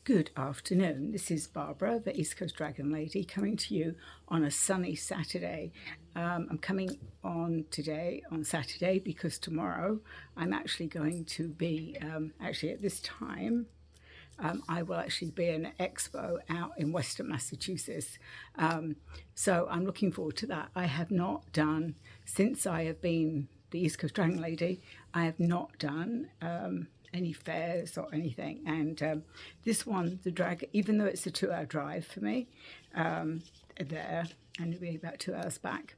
Good afternoon. This is Barbara, the East Coast Dragon Lady, coming to you on a sunny Saturday. I'm coming on today on Saturday because tomorrow I'm actually going to be, actually at this time, I will actually be in an expo out in Western Massachusetts. So I'm looking forward to that. I have not done, since I have been the East Coast Dragon Lady, I have not done any fairs or anything. And this one, the dragon, even though it's a 2-hour drive for me there, and it'll be about 2 hours back,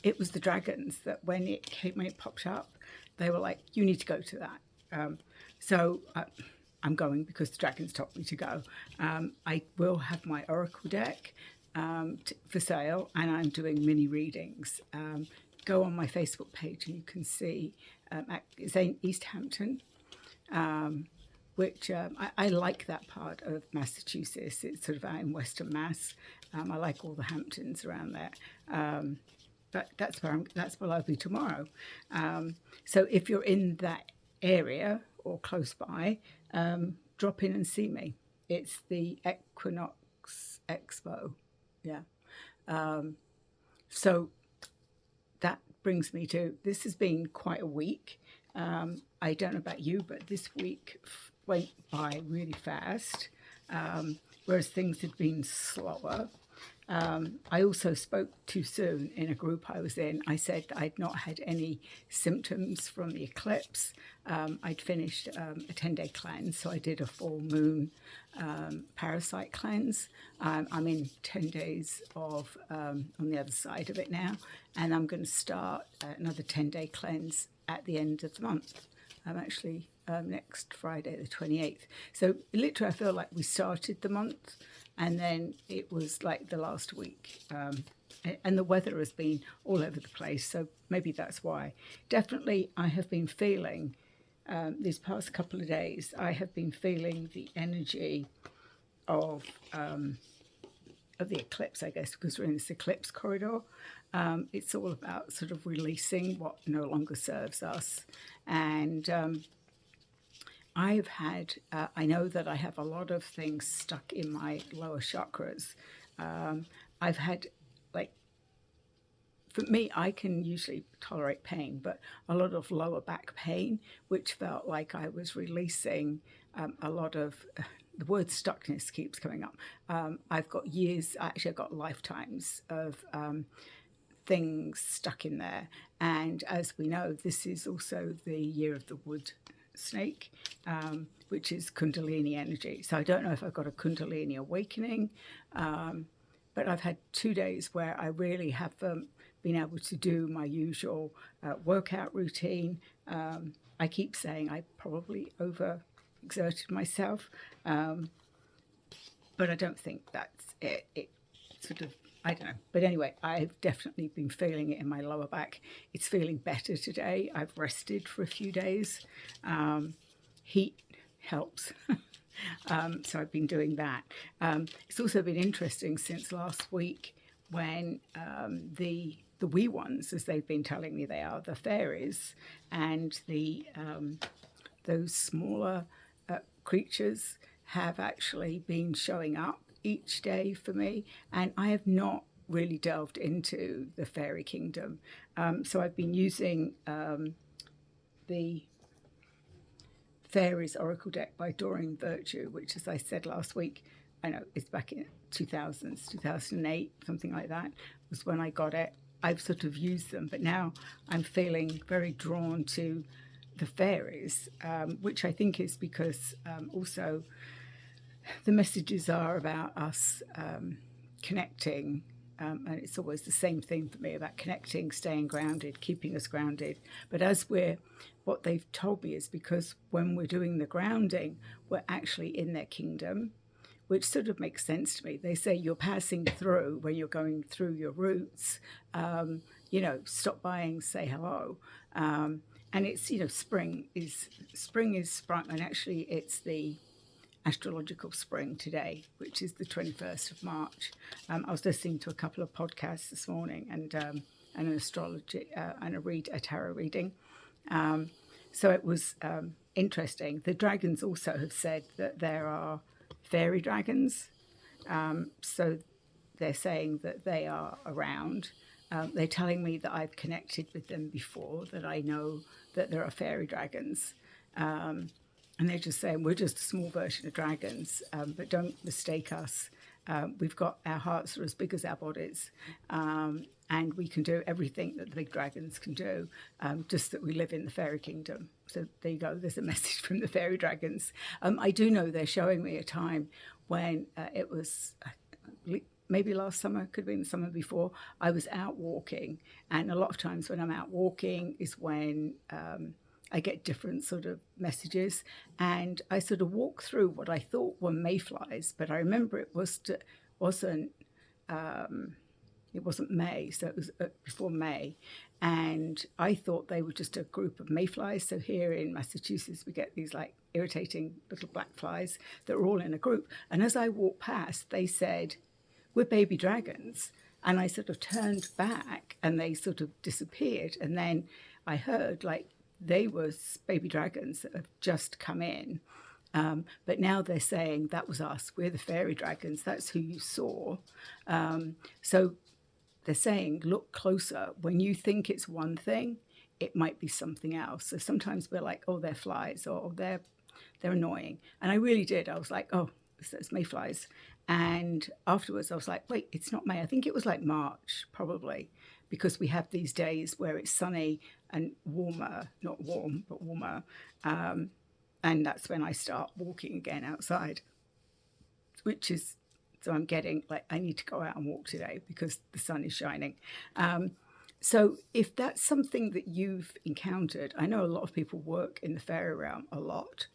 it was the dragons that when it popped up, they were like, you need to go to that. So I'm going because the dragons told me to go. I will have my oracle deck for sale, and I'm doing mini readings. Go on my Facebook page and you can see it's in East Hampton, which I like that part of Massachusetts. It's sort of out in Western Mass. I like all the Hamptons around there. But that's where I'll be tomorrow. So if you're in that area or close by, drop in and see me. It's the Equinox Expo. Yeah. So that brings me to, this has been quite a week. I don't know about you, but this week went by really fast, whereas things had been slower. I also spoke too soon in a group I was in. I said I'd not had any symptoms from the eclipse. I'd finished a 10-day cleanse, so I did a full moon parasite cleanse. I'm in 10 days of on the other side of it now, and I'm going to start another 10-day cleanse at the end of the month. I'm actually next Friday, the 28th. So literally I feel like we started the month and then it was like the last week. And the weather has been all over the place, so maybe that's why. Definitely I have been feeling, these past couple of days, I have been feeling the energy of the eclipse, I guess, because we're in this eclipse corridor. It's all about sort of releasing what no longer serves us. And I've had, I know that I have a lot of things stuck in my lower chakras. I've had, like, for me, I can usually tolerate pain, but a lot of lower back pain, which felt like I was releasing a lot of, the word stuckness keeps coming up. I've got years, actually I've got lifetimes of things stuck in there. And as we know, this is also the year of the wood snake, which is Kundalini energy. So I don't know if I've got a Kundalini awakening, but I've had 2 days where I really haven't been able to do my usual workout routine. I keep saying I probably overexerted myself, but I don't think that's it. It sort of, I don't know. But anyway, I've definitely been feeling it in my lower back. It's feeling better today. I've rested for a few days. Heat helps. So I've been doing that. It's also been interesting since last week when the wee ones, as they've been telling me they are, the fairies, and the those smaller creatures have actually been showing up each day for me, and I have not really delved into the fairy kingdom. So I've been using the Fairies Oracle deck by Doreen Virtue, which, as I said last week, I know it's back in 2008, something like that, was when I got it. I've sort of used them, but now I'm feeling very drawn to the fairies, which I think is because also the messages are about us connecting, and it's always the same thing for me about connecting, staying grounded, keeping us grounded. But what they've told me is because when we're doing the grounding, we're actually in their kingdom, which sort of makes sense to me. They say you're passing through when you're going through your roots, stop by and say hello. And it's, spring is sprung, and actually it's the astrological spring today, which is the 21st of March. I was listening to a couple of podcasts this morning and an astrology and a tarot reading. So it was interesting. The dragons also have said that there are fairy dragons. So they're saying that they are around. They're telling me that I've connected with them before, that I know that there are fairy dragons. And they're just saying we're just a small version of dragons, but don't mistake us. We've got our hearts are as big as our bodies, and we can do everything that the big dragons can do, just that we live in the fairy kingdom. So there you go. There's a message from the fairy dragons. I do know they're showing me a time when it was maybe last summer, could have been the summer before, I was out walking. And a lot of times when I'm out walking is when I get different sort of messages. And I sort of walk through what I thought were mayflies, but I remember it wasn't May, so it was before May. And I thought they were just a group of mayflies. So here in Massachusetts, we get these like irritating little black flies that are all in a group. And as I walked past, they said, "We're baby dragons." And I sort of turned back and they sort of disappeared. And then I heard like they were baby dragons that have just come in. But now they're saying that was us. We're the fairy dragons. That's who you saw. So they're saying, look closer. When you think it's one thing, it might be something else. So sometimes we're like, oh, they're flies, or oh, they're annoying. And I really did. I was like, oh, it's mayflies. And afterwards I was like, wait, it's not May. I think it was like March, probably, because we have these days where it's sunny and warmer, not warm, but warmer. And that's when I start walking again outside, so I'm getting like, I need to go out and walk today because the sun is shining. So if that's something that you've encountered, I know a lot of people work in the fairy realm a lot.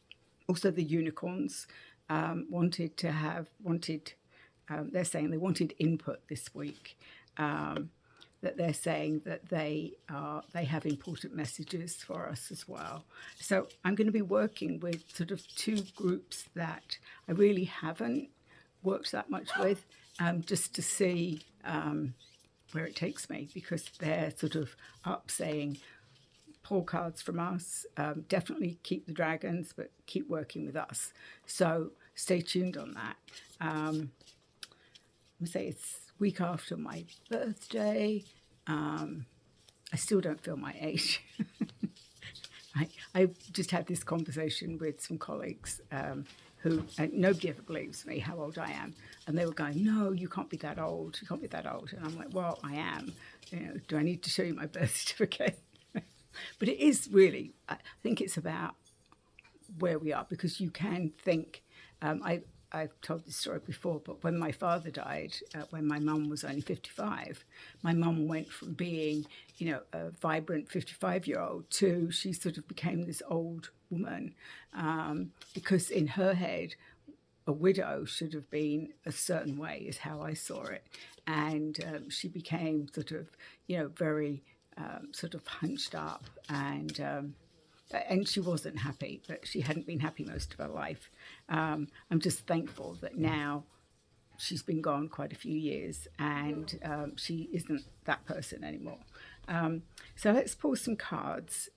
Also the unicorns they're saying they wanted input this week. That they're saying that they have important messages for us as well. So I'm going to be working with sort of two groups that I really haven't worked that much with, just to see where it takes me, because they're sort of up saying, pull cards from us, definitely keep the dragons, but keep working with us. So stay tuned on that. I'm going to say it's week after my birthday. I still don't feel my age. I just had this conversation with some colleagues who, nobody ever believes me how old I am. And they were going, no, you can't be that old. You can't be that old. And I'm like, well, I am. You know, do I need to show you my birth certificate? But it is really, I think it's about where we are, because you can think, I've told this story before, but when my father died, when my mum was only 55, my mum went from being, you know, a vibrant 55-year-old to she sort of became this old woman, because in her head, a widow should have been a certain way, is how I saw it. And she became sort of, you know, very sort of hunched up, and she wasn't happy, but she hadn't been happy most of her life. I'm just thankful that now she's been gone quite a few years, and she isn't that person anymore. So let's pull some cards.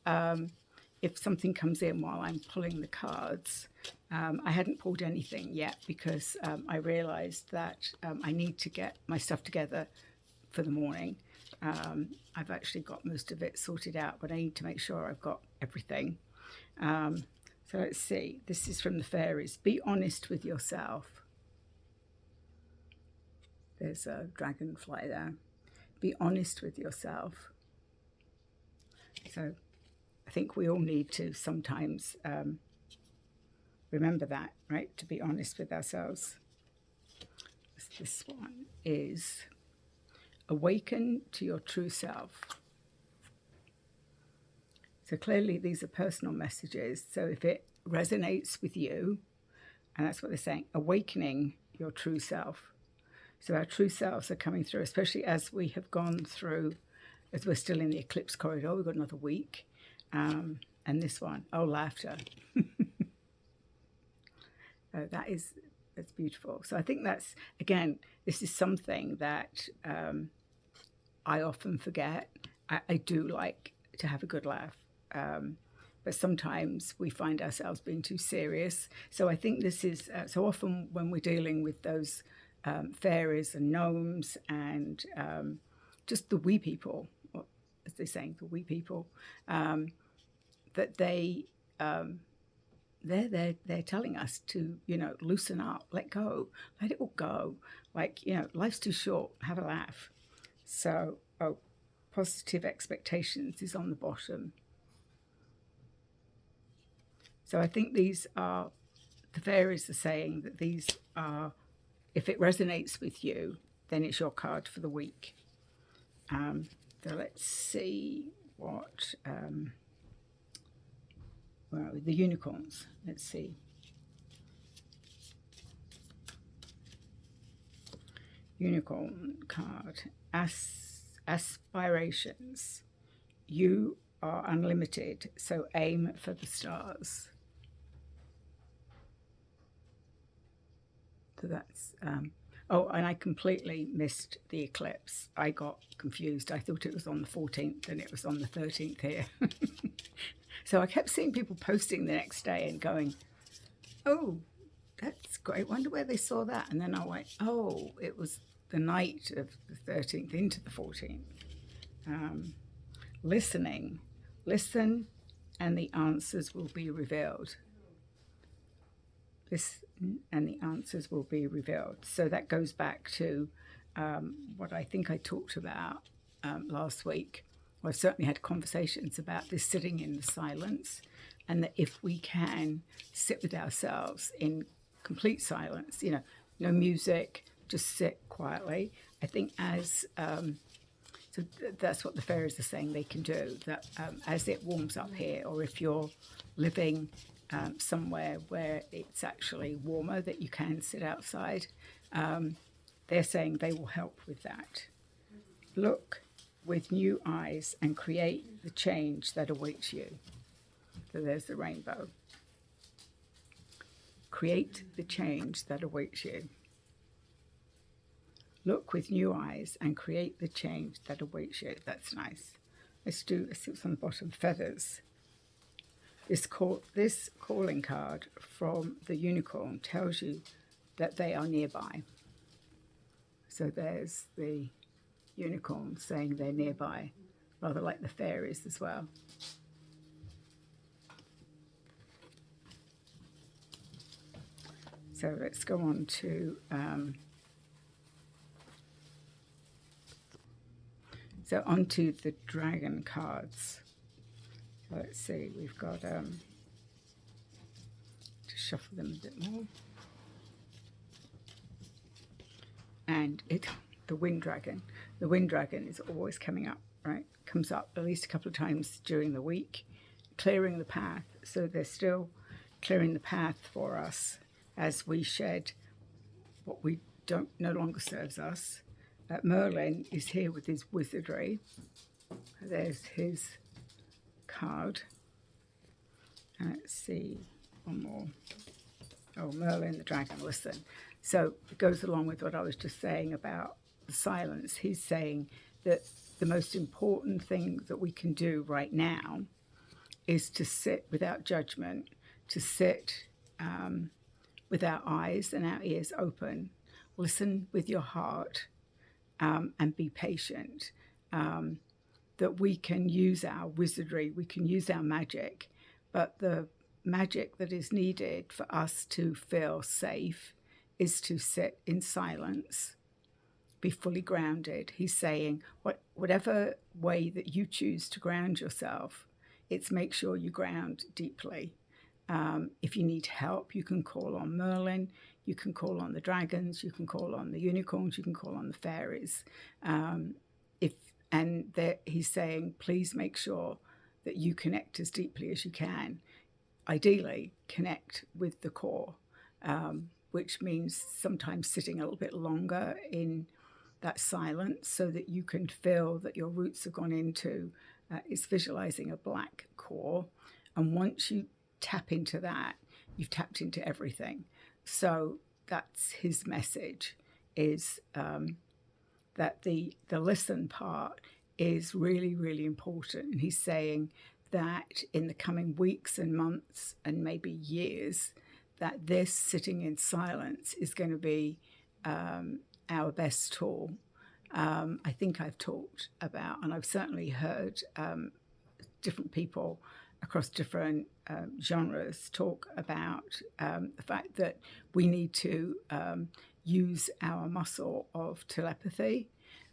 If something comes in while I'm pulling the cards, I hadn't pulled anything yet because I realised that I need to get my stuff together for the morning. I've actually got most of it sorted out, but I need to make sure I've got everything. So let's see. This is from the fairies. Be honest with yourself. There's a dragonfly there. Be honest with yourself. So I think we all need to sometimes remember that, right? To be honest with ourselves. This one is awaken to your true self. So clearly these are personal messages. So if it resonates with you, and that's what they're saying, awakening your true self. So our true selves are coming through, especially as we have gone through, as we're still in the eclipse corridor. We've got another week. And this one, oh, laughter. That's beautiful. So I think that's, again, this is something that I often forget. I do like to have a good laugh. But but sometimes we find ourselves being too serious. So I think this is so often when we're dealing with those fairies and gnomes and just the wee people, or as they're saying, the wee people, that they're telling us to, loosen up, let go, let it all go. Like, life's too short, have a laugh. So, positive expectations is on the bottom. So I think these are, the fairies are saying that these are, if it resonates with you, then it's your card for the week. So let's see what, well, the unicorns, let's see. Unicorn card, aspirations. You are unlimited, so aim for the stars. So that's, and I completely missed the eclipse. I got confused. I thought it was on the 14th and it was on the 13th here. So I kept seeing people posting the next day and going, oh, that's great. Wonder where they saw that. And then I went, oh, it was the night of the 13th into the 14th. Listening. Listen and the answers will be revealed. Listen and the answers will be revealed. So that goes back to what I think I talked about last week. I've certainly had conversations about this sitting in the silence, and that if we can sit with ourselves in complete silence, no music, just sit quietly. I think so that's what the fairies are saying they can do, that as it warms up here, or if you're living somewhere where it's actually warmer, that you can sit outside, they're saying they will help with that. Look with new eyes and create the change that awaits you. So there's the rainbow. Create the change that awaits you. Look with new eyes and create the change that awaits you. That's nice. Let's see what's on the bottom. Feathers. This calling card from the unicorn tells you that they are nearby. So there's the unicorn saying they're nearby, rather like the fairies as well. So let's go on to onto the dragon cards. So let's see, we've got to shuffle them a bit more. And the wind dragon. The wind dragon is always coming up, right? Comes up at least a couple of times during the week, clearing the path. So they're still clearing the path for us as we shed what we don't no longer serves us. Merlin is here with his wizardry. There's his card. Let's see, one more. Oh, Merlin the dragon, listen. So it goes along with what I was just saying about the silence. He's saying that the most important thing that we can do right now is to sit without judgment, to sit with our eyes and our ears open, listen with your heart, and be patient. That we can use our wizardry, we can use our magic, but the magic that is needed for us to feel safe is to sit in silence, be fully grounded. He's saying, whatever way that you choose to ground yourself, it's make sure you ground deeply. If you need help, you can call on Merlin, you can call on the dragons, you can call on the unicorns, you can call on the fairies. He's saying, please make sure that you connect as deeply as you can. Ideally, connect with the core, which means sometimes sitting a little bit longer in that silence so that you can feel that your roots have gone into, it's visualizing a black core. And once you tap into that, you've tapped into everything. So that's his message, is that the listen part is really, really important. And he's saying that in the coming weeks and months and maybe years, that this sitting in silence is going to be our best tool. I think I've talked about, and I've certainly heard different people across different genres talk about the fact that we need to use our muscle of telepathy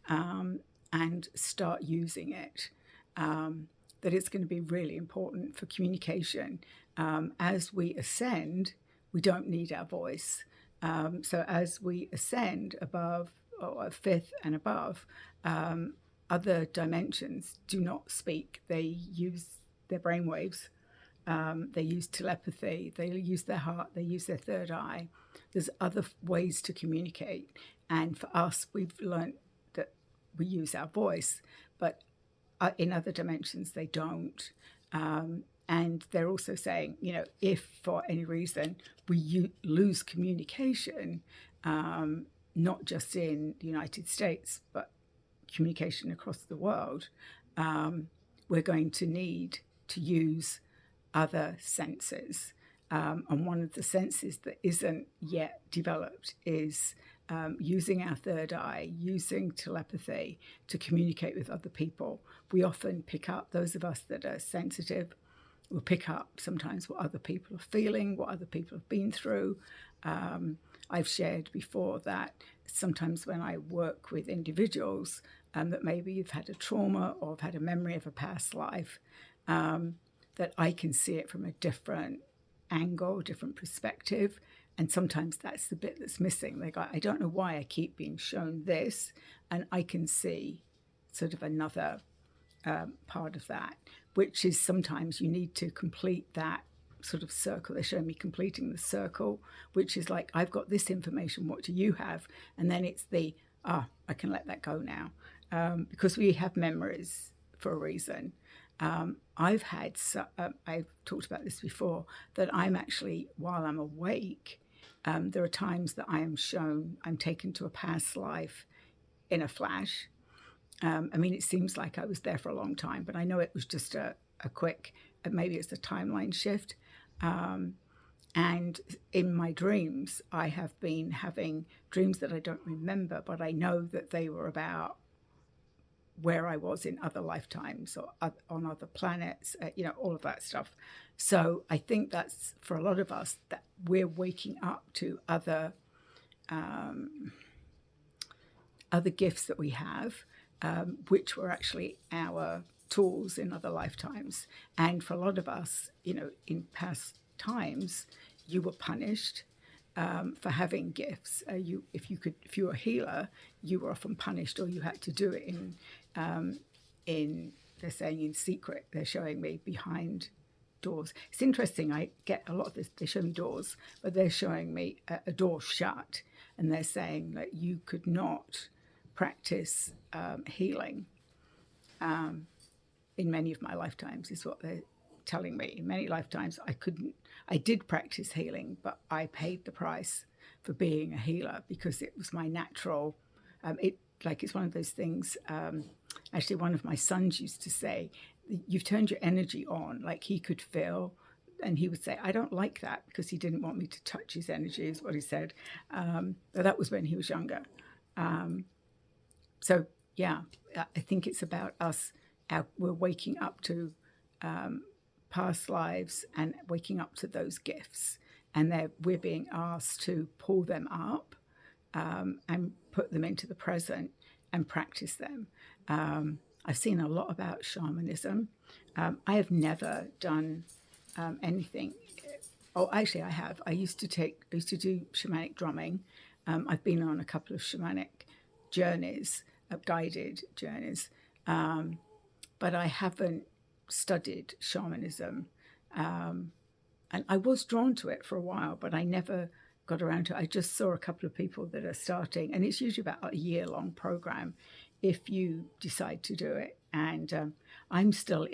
and start using it. That it's going to be really important for communication. As we ascend, we don't need our voice. So as we ascend above, or fifth and above, other dimensions do not speak. They use their brainwaves. They use telepathy. They use their heart. They use their third eye. There's other ways to communicate. And for us, we've learned that we use our voice, but in other dimensions, they don't. And they're also saying, if for any reason we lose communication, not just in the United States, but communication across the world, we're going to need to use other senses. And one of the senses that isn't yet developed is using our third eye, using telepathy to communicate with other people. We often pick up, those of us that are sensitive, will pick up sometimes what other people are feeling, what other people have been through. I've shared before that sometimes when I work with individuals that maybe you've had a trauma or have had a memory of a past life, that I can see it from a different angle, different perspective. And sometimes that's the bit that's missing. They go, I don't know why I keep being shown this, and I can see sort of another part of that, which is sometimes you need to complete that sort of circle. They're showing me completing the circle, which is like, I've got this information, what do you have? And then it's I can let that go now, because we have memories for a reason. I've talked about this before, that I'm actually, while I'm awake, there are times that I'm taken to a past life in a flash. It seems like I was there for a long time, but I know it was just a quick, maybe it's a timeline shift. And in my dreams, I have been having dreams that I don't remember, but I know that they were about where I was in other lifetimes or on other planets, all of that stuff. So I think that's, for a lot of us, that we're waking up to other gifts that we have, which were actually our tools in other lifetimes. And for a lot of us, in past times, you were punished for having gifts. If you were a healer, you were often punished, or you had to do it in they're saying in secret. They're showing me behind doors. It's interesting. I get a lot of this. They show me doors, but they're showing me a door shut, and they're saying that you could not practice healing in many of my lifetimes, is what they're telling me. In many lifetimes, I did practice healing, but I paid the price for being a healer because it was my natural. It's one of those things. Actually, one of my sons used to say, "You've turned your energy on." Like, he could feel, and he would say, "I don't like that," because he didn't want me to touch his energy, is what he said. But that was when he was younger. So yeah, I think it's about us. We're waking up to past lives and waking up to those gifts, and we're being asked to pull them up and put them into the present and practice them. I've seen a lot about shamanism. I have never done anything. Oh, actually, I have. I used to do shamanic drumming. I've been on a couple of shamanic journeys, guided journeys, but I haven't studied shamanism. And I was drawn to it for a while, but I never got around to it. I just saw a couple of people that are starting, and it's usually about a year-long program if you decide to do it. And I'm still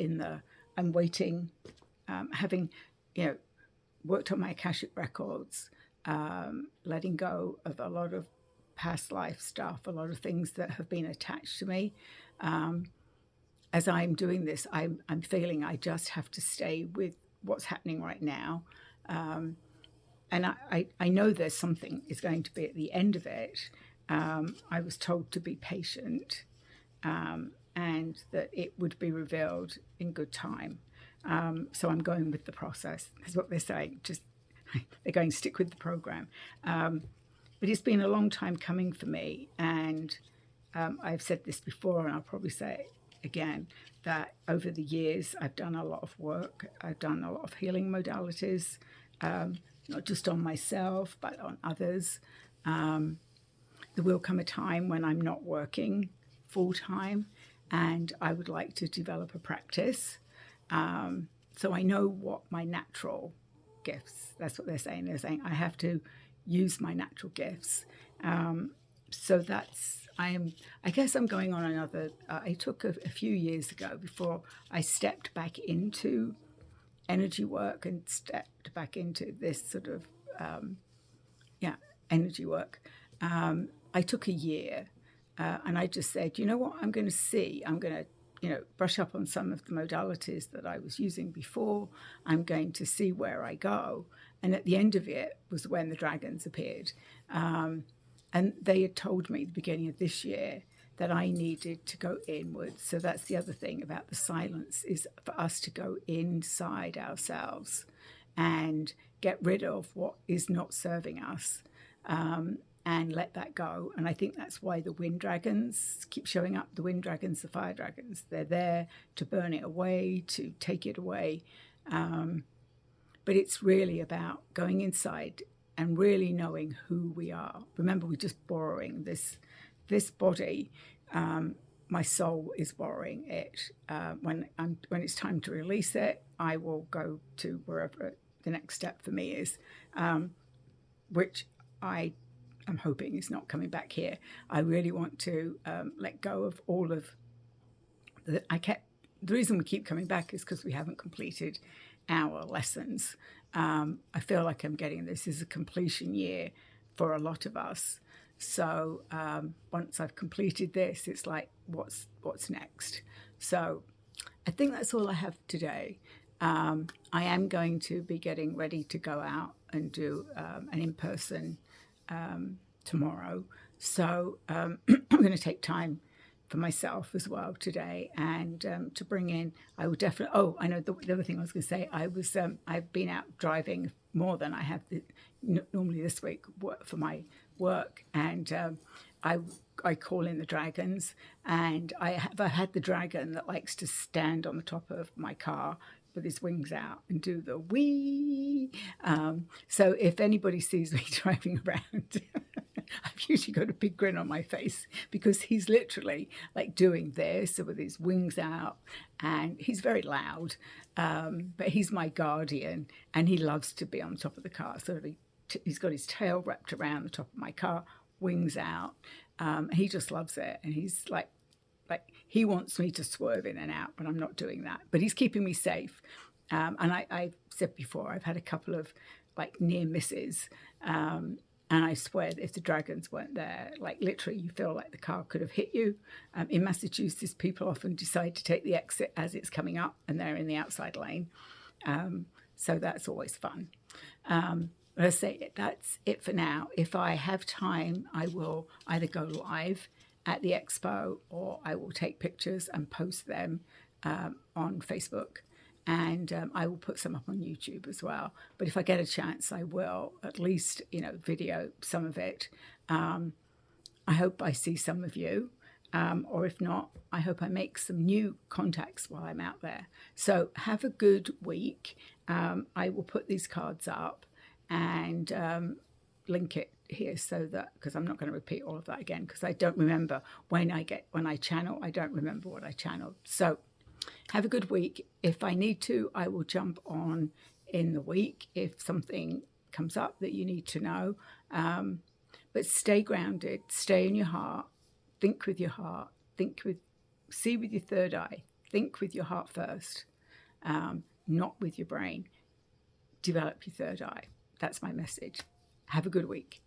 I'm waiting, having, worked on my Akashic records, letting go of a lot of past life stuff, a lot of things that have been attached to me. as I'm doing this, I'm feeling I just have to stay with what's happening right now. And I know there's something is going to be at the end of it. I was told to be patient, and that it would be revealed in good time. So I'm going with the process. That's what they're saying. Just they're going to stick with the program. But it's been a long time coming for me, and I've said this before, and I'll probably say it again, that over the years I've done a lot of work. I've done a lot of healing modalities, not just on myself, but on others. There will come a time when I'm not working full time, and I would like to develop a practice. So I know what my natural gifts, that's what they're saying. They're saying I have to use my natural gifts. So that's, I guess I'm going on another, I took a few years ago before I stepped back into energy work and stepped back into this sort of, energy work. I took a year, and I just said, you know what, I'm going to see, I'm going to, brush up on some of the modalities that I was using before. I'm going to see where I go. And at the end of it was when the dragons appeared. And they had told me at the beginning of this year that I needed to go inwards. So that's the other thing about the silence, is for us to go inside ourselves and get rid of what is not serving us, and let that go. And I think that's why the wind dragons keep showing up. The wind dragons, the fire dragons, they're there to burn it away, to take it away. But it's really about going inside and really knowing who we are. Remember, we're just borrowing this body. My soul is borrowing it. When it's time to release it, I will go to wherever the next step for me is, which I'm hoping is not coming back here. I really want to let go of all of the. The reason we keep coming back is because we haven't completed our lessons. I feel like I'm getting this is a completion year for a lot of us. So once I've completed this, it's like, what's next? So I think that's all I have today. I am going to be getting ready to go out and do an in-person tomorrow. So I'm going to take time for myself as well today, and to bring in, I will definitely, I know the other thing I was going to say, I've been out driving more than I have normally this week for my work, and I call in the dragons, and I had the dragon that likes to stand on the top of my car with his wings out and do the wee. So if anybody sees me driving around, I've usually got a big grin on my face, because he's literally like doing this with his wings out, and he's very loud, but he's my guardian, and he loves to be on top of the car. So he's got his tail wrapped around the top of my car, wings out. He just loves it, and he's like he wants me to swerve in and out, but I'm not doing that. But he's keeping me safe. And I've said before, I've had a couple of like near misses. And I swear that if the dragons weren't there, like literally you feel like the car could have hit you. In Massachusetts, people often decide to take the exit as it's coming up, and they're in the outside lane. So that's always fun. But I say that's it for now. If I have time, I will either go live at the expo, or I will take pictures and post them on Facebook, and I will put some up on YouTube as well. But if I get a chance, I will at least video some of it. I hope I see some of you, or if not, I hope I make some new contacts while I'm out there. So have a good week. I will put these cards up and link it here, so that, because I'm not going to repeat all of that again, because I don't remember when I channel, I don't remember what I channeled. So have a good week. If I need to, I will jump on in the week if something comes up that you need to know. But stay grounded, stay in your heart, think with your heart, see with your third eye, think with your heart first, not with your brain. Develop your third eye. That's my message. Have a good week.